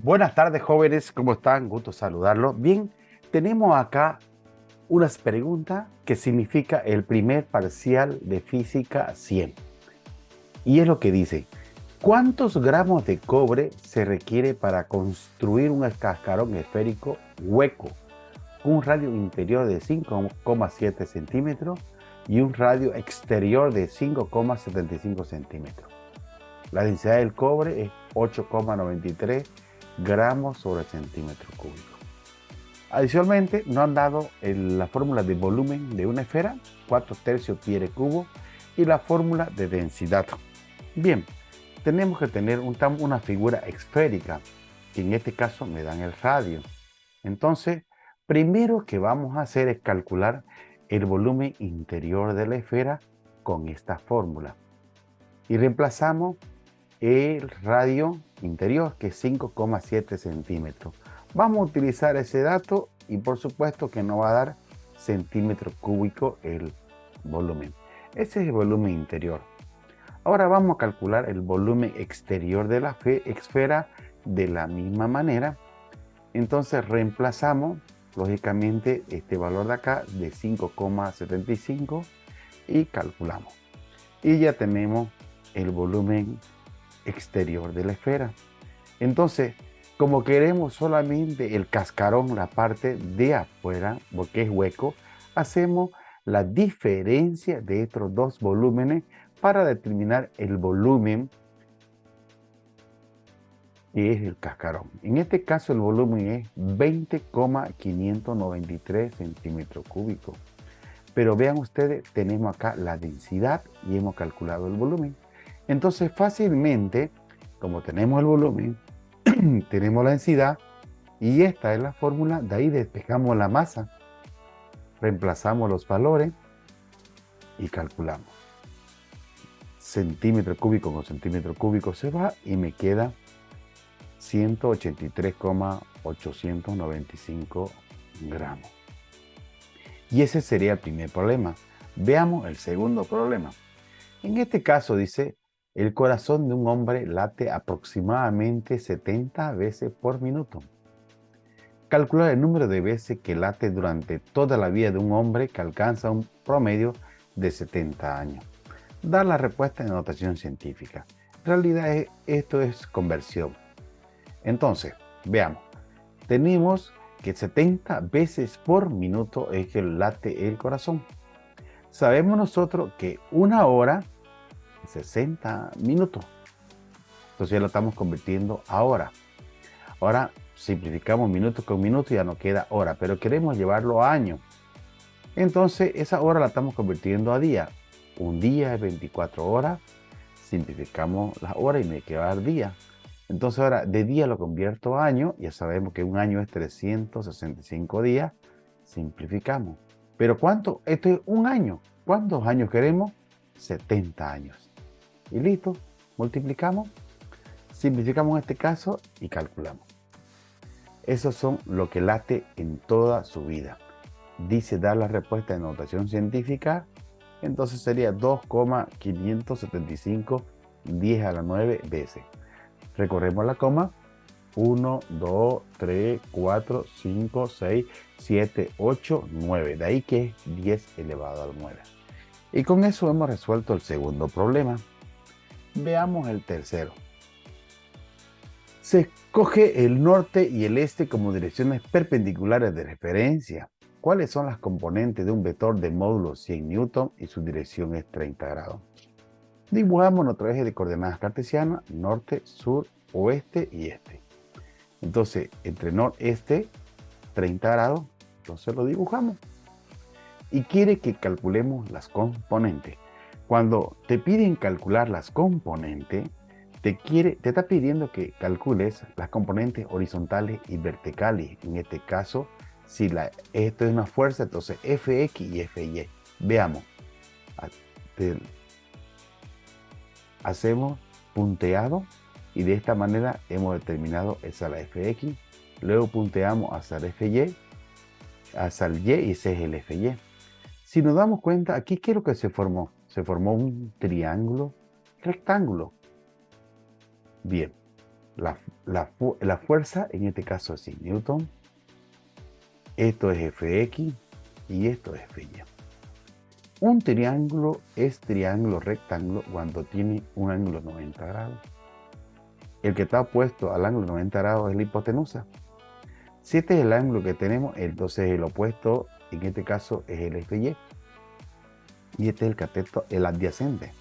Buenas tardes, jóvenes, ¿cómo están? Gusto saludarlos. Bien, tenemos acá unas preguntas que significa el primer parcial de física 100. Y es lo que dice, ¿cuántos gramos de cobre se requiere para construir un cascarón esférico hueco con un radio interior de 5,7 centímetros y un radio exterior de 5,75 centímetros? La densidad del cobre es 8,93 gramos sobre centímetro cúbico. Adicionalmente, nos han dado la fórmula de volumen de una esfera, 4 tercios pi r cubo, y la fórmula de densidad. Bien, tenemos que tener una figura esférica, que en este caso me dan el radio. Entonces, primero que vamos a hacer es calcular el volumen interior de la esfera con esta fórmula. Y reemplazamos el radio interior, que es 5,7 centímetros. Vamos a utilizar ese dato y por supuesto que nos va a dar centímetro cúbico el volumen. Ese es el volumen interior. Ahora vamos a calcular el volumen exterior de la esfera de la misma manera. Entonces reemplazamos lógicamente este valor de acá de 5,75 y calculamos. Y ya tenemos el volumen exterior de la esfera. Entonces, como queremos solamente el cascarón, la parte de afuera, porque es hueco, hacemos la diferencia de estos dos volúmenes para determinar el volumen que es el cascarón. En este caso el volumen es 20,593 centímetros cúbicos. Pero vean ustedes, tenemos acá la densidad y hemos calculado el volumen. Entonces fácilmente, como tenemos el volumen, tenemos la densidad y esta es la fórmula, de ahí despejamos la masa, reemplazamos los valores y calculamos. Centímetro cúbico con centímetro cúbico se va y me queda 183,895 gramos. Y ese sería el primer problema. Veamos el segundo problema. En este caso dice, el corazón de un hombre late aproximadamente 70 veces por minuto. Calcular el número de veces que late durante toda la vida de un hombre que alcanza un promedio de 70 años. Dar la respuesta en notación científica. En realidad esto es conversión. Entonces, veamos. Tenemos que 70 veces por minuto es que late el corazón. Sabemos nosotros que una hora 60 minutos. Entonces ya lo estamos convirtiendo a hora. Ahora simplificamos minuto con minuto y ya no queda hora, pero queremos llevarlo a año. Entonces esa hora la estamos convirtiendo a día. Un día es 24 horas. Simplificamos las horas y me queda día. Entonces ahora de día lo convierto a año. Ya sabemos que un año es 365 días. Simplificamos. ¿Pero cuánto? Esto es un año. ¿Cuántos años queremos? 70 años. Y listo, multiplicamos, simplificamos este caso y calculamos. Esos son lo que late en toda su vida. Dice dar la respuesta en notación científica, entonces sería 2,575 10 a la 9 veces. Recorremos la coma. 1, 2, 3, 4, 5, 6, 7, 8, 9. De ahí que es 10 elevado al 9. Y con eso hemos resuelto el segundo problema. Veamos el tercero. Se escoge el norte y el este como direcciones perpendiculares de referencia. ¿Cuáles son las componentes de un vector de módulo 100 newton y su dirección es 30 grados? Dibujamos nuestro eje de coordenadas cartesianas, norte, sur, oeste y este. Entonces, entre noreste, 30 grados, entonces lo dibujamos. Y quiere que calculemos las componentes. Cuando te piden calcular las componentes, te está pidiendo que calcules las componentes horizontales y verticales. En este caso, si esto es una fuerza, entonces Fx y Fy. Veamos. Hacemos punteado y de esta manera hemos determinado esa la Fx. Luego punteamos hacia el Fy, hacia el Y y ese es el Fy. Si nos damos cuenta, aquí ¿qué es lo que se formó? Se formó un triángulo rectángulo. Bien, La fuerza, en este caso es 100 newton. Esto es Fx y esto es Fy. Un triángulo es triángulo rectángulo cuando tiene un ángulo 90 grados. El que está opuesto al ángulo 90 grados es la hipotenusa. Si este es el ángulo que tenemos, entonces el opuesto, en este caso, es el Fy. Y este es el cateto, el adyacente.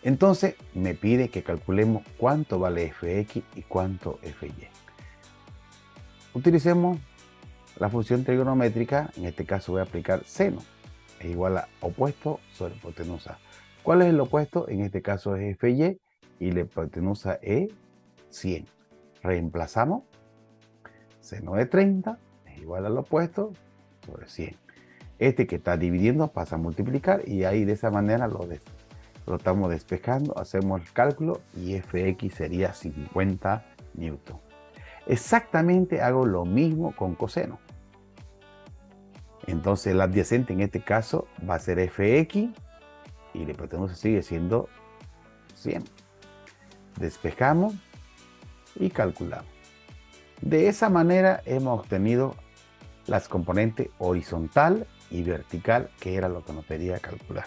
Entonces me pide que calculemos cuánto vale Fx y cuánto Fy. Utilicemos la función trigonométrica, en este caso voy a aplicar seno, es igual a opuesto sobre hipotenusa. ¿Cuál es el opuesto? En este caso es Fy y la hipotenusa es 100. Reemplazamos, seno de 30 es igual al opuesto sobre 100. Este que está dividiendo pasa a multiplicar y ahí de esa manera lo estamos despejando, hacemos el cálculo y Fx sería 50 newton. Exactamente hago lo mismo con coseno. Entonces el adyacente en este caso va a ser Fx y la hipotenusa sigue siendo 100. Despejamos y calculamos. De esa manera hemos obtenido las componentes horizontal y vertical, que era lo que nos pedía calcular.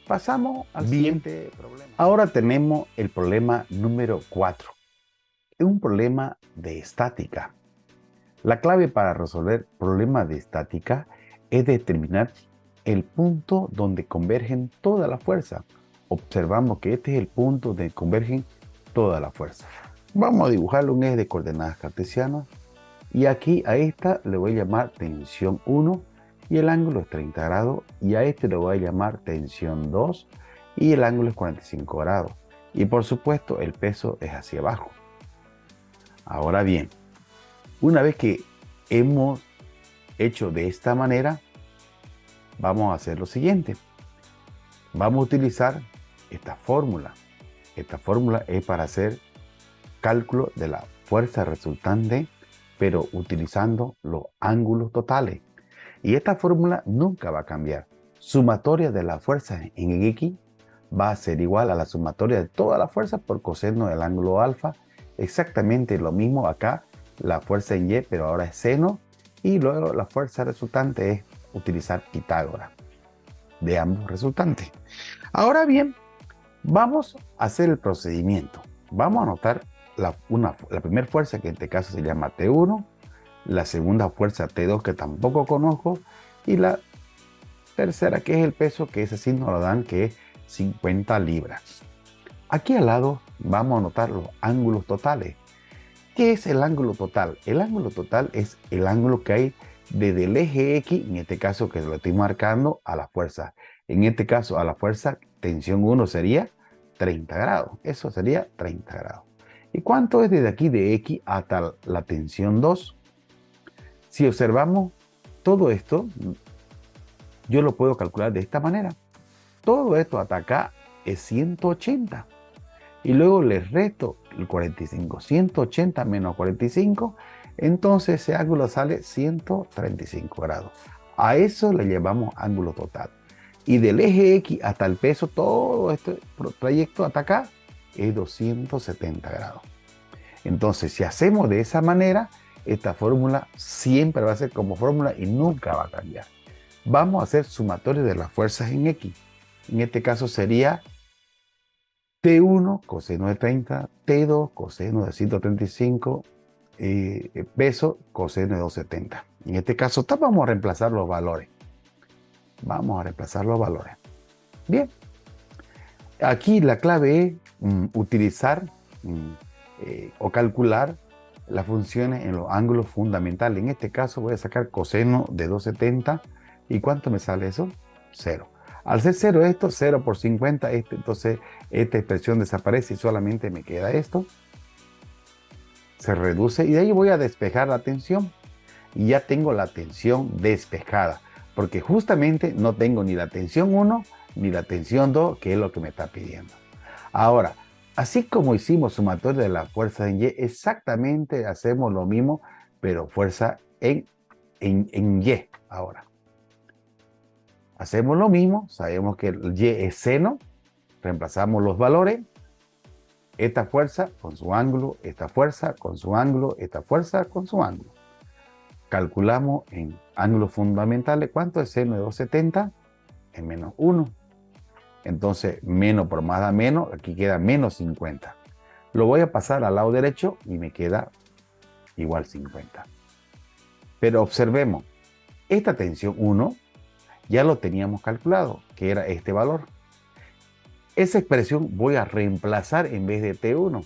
Pasamos al siguiente problema. Ahora tenemos el problema número 4. Es un problema de estática. La clave para resolver problemas de estática es determinar el punto donde convergen toda la fuerza. Observamos que este es el punto donde convergen toda la fuerza. Vamos a dibujarle un eje de coordenadas cartesianas y aquí a esta le voy a llamar tensión 1 y el ángulo es 30 grados y a este le voy a llamar tensión 2 y el ángulo es 45 grados y por supuesto el peso es hacia abajo. Ahora bien, una vez que hemos hecho de esta manera, vamos a hacer lo siguiente. Vamos a utilizar esta fórmula. Esta fórmula es para hacer cálculo de la fuerza resultante, pero utilizando los ángulos totales. Y esta fórmula nunca va a cambiar. Sumatoria de la fuerza en X va a ser igual a la sumatoria de toda la fuerza por coseno del ángulo alfa. Exactamente lo mismo acá, la fuerza en Y, pero ahora es seno. Y luego la fuerza resultante es utilizar Pitágoras de ambos resultantes. Ahora bien, vamos a hacer el procedimiento. Vamos a anotar la primera fuerza, que en este caso se llama T1, la segunda fuerza T2, que tampoco conozco, y la tercera, que es el peso, que ese sí nos lo dan, que es 50 libras. Aquí al lado vamos a anotar los ángulos totales. ¿Qué es el ángulo total? El ángulo total es el ángulo que hay desde el eje X, en este caso que lo estoy marcando, a la fuerza. En este caso, a la fuerza, tensión 1 sería 30 grados. Eso sería 30 grados. ¿Y cuánto es desde aquí de X hasta la tensión 2? Si observamos todo esto, yo lo puedo calcular de esta manera. Todo esto hasta acá es 180. Y luego le resto el 45. 180 menos 45, entonces ese ángulo sale 135 grados. A eso le llamamos ángulo total. Y del eje X hasta el peso, todo este trayecto hasta acá es 270 grados. Entonces, si hacemos de esa manera, esta fórmula siempre va a ser como fórmula y nunca va a cambiar. Vamos a hacer sumatorio de las fuerzas en X. En este caso sería T1 coseno de 30, T2 coseno de 135, peso coseno de 270. En este caso vamos a reemplazar los valores. Vamos a reemplazar los valores. Bien. Aquí la clave es utilizar o calcular las funciones en los ángulos fundamentales. En este caso voy a sacar coseno de 270. ¿Y cuánto me sale eso? 0. Al ser 0 esto, 0 por 50, entonces esta expresión desaparece y solamente me queda esto. Se reduce y de ahí voy a despejar la tensión. Y ya tengo la tensión despejada, porque justamente no tengo ni la tensión 1 ni la tensión 2, que es lo que me está pidiendo. Ahora, así como hicimos sumatorio de la fuerza en Y, exactamente hacemos lo mismo, pero fuerza en Y ahora. Hacemos lo mismo, sabemos que el Y es seno, reemplazamos los valores esta fuerza con su ángulo, esta fuerza con su ángulo, esta fuerza con su ángulo. Calculamos en ángulos fundamentales, ¿cuánto es seno de 270? En menos 1. Entonces, menos por más da menos, aquí queda menos 50. Lo voy a pasar al lado derecho y me queda igual 50. Pero observemos, esta tensión 1 ya lo teníamos calculado, que era este valor. Esa expresión voy a reemplazar en vez de T1.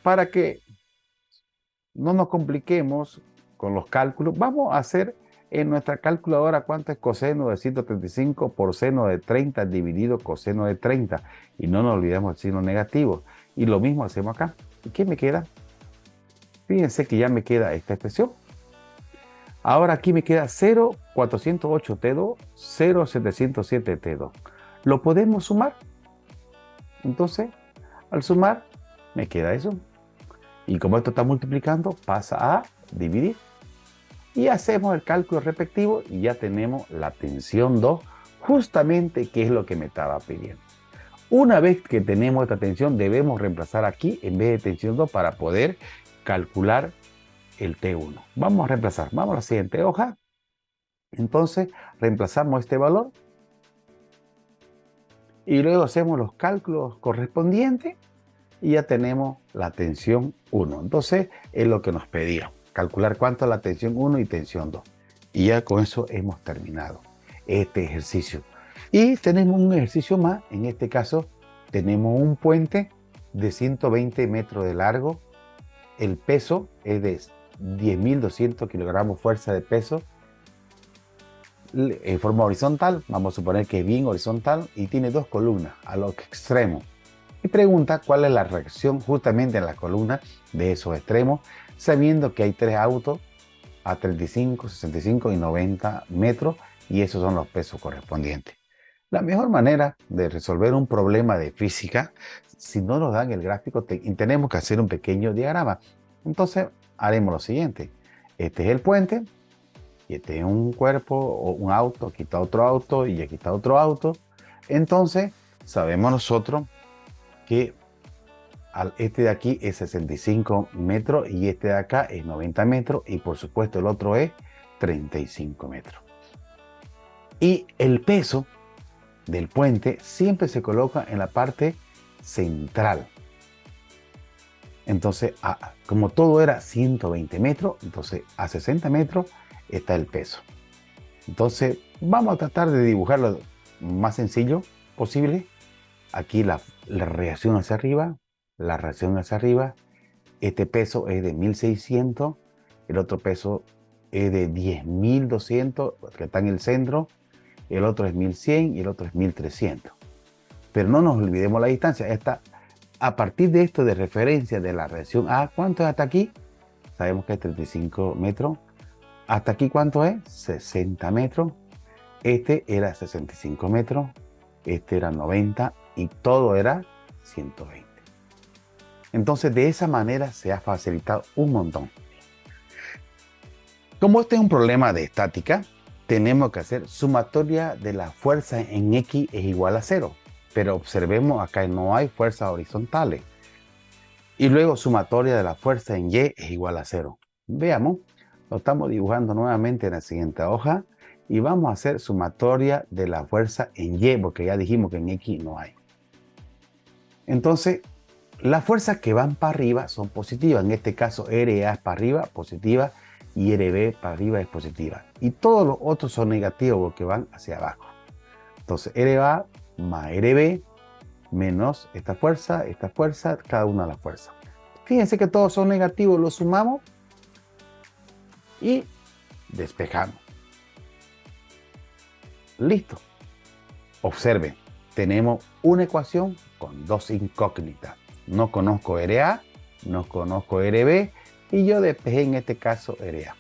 Para que no nos compliquemos con los cálculos, vamos a hacer en nuestra calculadora cuánto es coseno de 135 por seno de 30 dividido coseno de 30. Y no nos olvidemos el signo negativo. Y lo mismo hacemos acá. ¿Y qué me queda? Fíjense que ya me queda esta expresión. Ahora aquí me queda 0,408T2, 0,707T2. ¿Lo podemos sumar? Entonces, al sumar, me queda eso. Y como esto está multiplicando, pasa a dividir. Y hacemos el cálculo respectivo y ya tenemos la tensión 2, justamente que es lo que me estaba pidiendo. Una vez que tenemos esta tensión, debemos reemplazar aquí en vez de tensión 2 para poder calcular el T1. Vamos a reemplazar. Vamos a la siguiente hoja. Entonces, reemplazamos este valor y luego hacemos los cálculos correspondientes y ya tenemos la tensión 1. Entonces, es lo que nos pedía. Calcular cuánto es la tensión 1 y tensión 2. Y ya con eso hemos terminado este ejercicio. Y tenemos un ejercicio más. En este caso, tenemos un puente de 120 metros de largo. El peso es de 10.200 kilogramos fuerza de peso. En forma horizontal, vamos a suponer que es bien horizontal y tiene dos columnas a los extremos. Y pregunta cuál es la reacción justamente en la columna de esos extremos, sabiendo que hay tres autos a 35, 65 y 90 metros y esos son los pesos correspondientes. La mejor manera de resolver un problema de física, si no nos dan el gráfico, tenemos que hacer un pequeño diagrama. Entonces haremos lo siguiente. Este es el puente y este es un cuerpo o un auto, aquí está otro auto y aquí está otro auto. Entonces sabemos nosotros que este de aquí es 65 metros y este de acá es 90 metros y por supuesto el otro es 35 metros. Y el peso del puente siempre se coloca en la parte central. Entonces, como todo era 120 metros, entonces a 60 metros está el peso. Entonces, vamos a tratar de dibujarlo más sencillo posible. Aquí la reacción hacia arriba, la reacción hacia arriba. Este peso es de 1600, el otro peso es de 10.200, que está en el centro, el otro es 1100 y el otro es 1300. Pero no nos olvidemos la distancia. A partir de esto de referencia de la reacción A, ¿cuánto es hasta aquí? Sabemos que es 35 metros. ¿Hasta aquí cuánto es? 60 metros. Este era 65 metros. Este era 90 y todo era 120. Entonces, de esa manera se ha facilitado un montón. Como este es un problema de estática, tenemos que hacer sumatoria de la fuerza en X es igual a 0. Pero observemos acá no hay fuerzas horizontales. Y luego sumatoria de la fuerza en Y es igual a 0. Veamos, lo estamos dibujando nuevamente en la siguiente hoja. Y vamos a hacer sumatoria de la fuerza en Y, porque ya dijimos que en X no hay. Entonces, las fuerzas que van para arriba son positivas. En este caso, RA es para arriba, positiva, y RB para arriba es positiva. Y todos los otros son negativos porque van hacia abajo. Entonces, RA más RB menos esta fuerza, cada una de las fuerzas. Fíjense que todos son negativos, los sumamos y despejamos. Listo. Observen, tenemos una ecuación con dos incógnitas. No conozco RA, no conozco RB y yo despejé en este caso RA.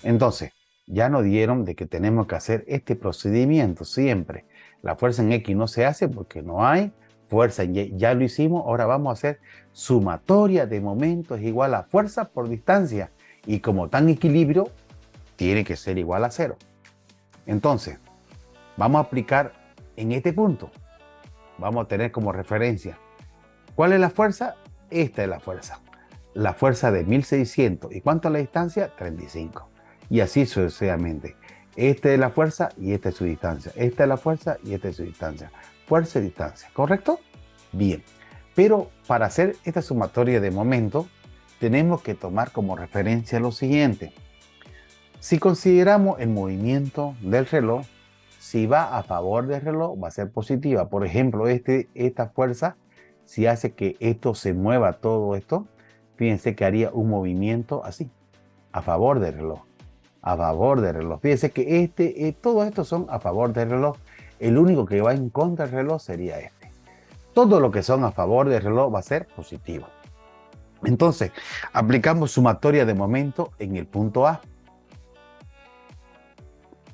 Entonces, ya nos dieron de que tenemos que hacer este procedimiento siempre. La fuerza en X no se hace porque no hay fuerza en Y. Ya lo hicimos, ahora vamos a hacer sumatoria de momentos igual a fuerza por distancia. Y como está en equilibrio, tiene que ser igual a 0. Entonces, vamos a aplicar en este punto. vamos a tener como referencia. ¿Cuál es la fuerza? Esta es la fuerza. La fuerza de 1600. ¿Y cuánto es la distancia? 35. Y así sucesivamente. Esta es la fuerza y esta es su distancia. Esta es la fuerza y esta es su distancia. Fuerza y distancia, ¿correcto? Bien. Pero para hacer esta sumatoria de momento, tenemos que tomar como referencia lo siguiente. Si consideramos el movimiento del reloj, si va a favor del reloj, va a ser positiva. Por ejemplo, esta fuerza, si hace que esto se mueva todo esto, fíjense que haría un movimiento así, a favor del reloj. A favor del reloj. Fíjense que todos estos son a favor del reloj. El único que va en contra del reloj sería este. Todo lo que son a favor del reloj va a ser positivo. Entonces, aplicamos sumatoria de momento en el punto A.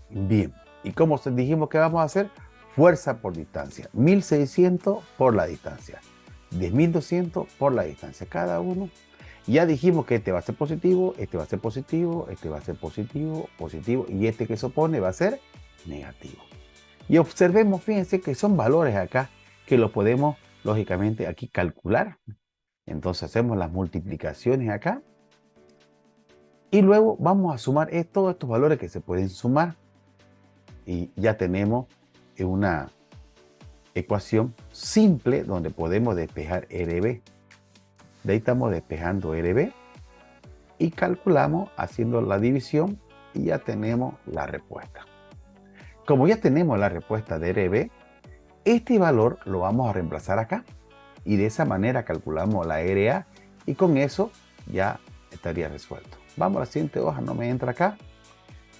Bien, ¿y cómo dijimos que vamos a hacer? Fuerza por distancia. 1600 por la distancia. 10.200 por la distancia. Cada uno. Ya dijimos que este va a ser positivo, este va a ser positivo, este va a ser positivo, positivo, y este que se opone va a ser negativo. Y observemos, fíjense que son valores acá que los podemos, lógicamente, aquí calcular. Entonces hacemos las multiplicaciones acá. Y luego vamos a sumar todos estos valores que se pueden sumar. Y ya tenemos una ecuación simple donde podemos despejar RB. De ahí estamos despejando RB y calculamos haciendo la división y ya tenemos la respuesta. Como ya tenemos la respuesta de RB, este valor lo vamos a reemplazar acá y de esa manera calculamos la RA y con eso ya estaría resuelto. Vamos a la siguiente hoja, no me entra acá.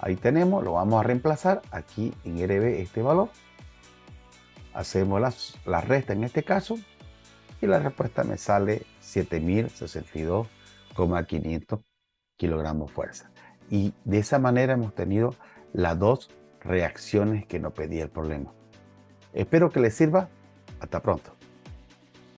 Ahí tenemos, lo vamos a reemplazar aquí en RB este valor. Hacemos la resta en este caso y la respuesta me sale 7.062,500 kilogramos fuerza. Y de esa manera hemos tenido las dos reacciones que nos pedía el problema. Espero que les sirva. Hasta pronto.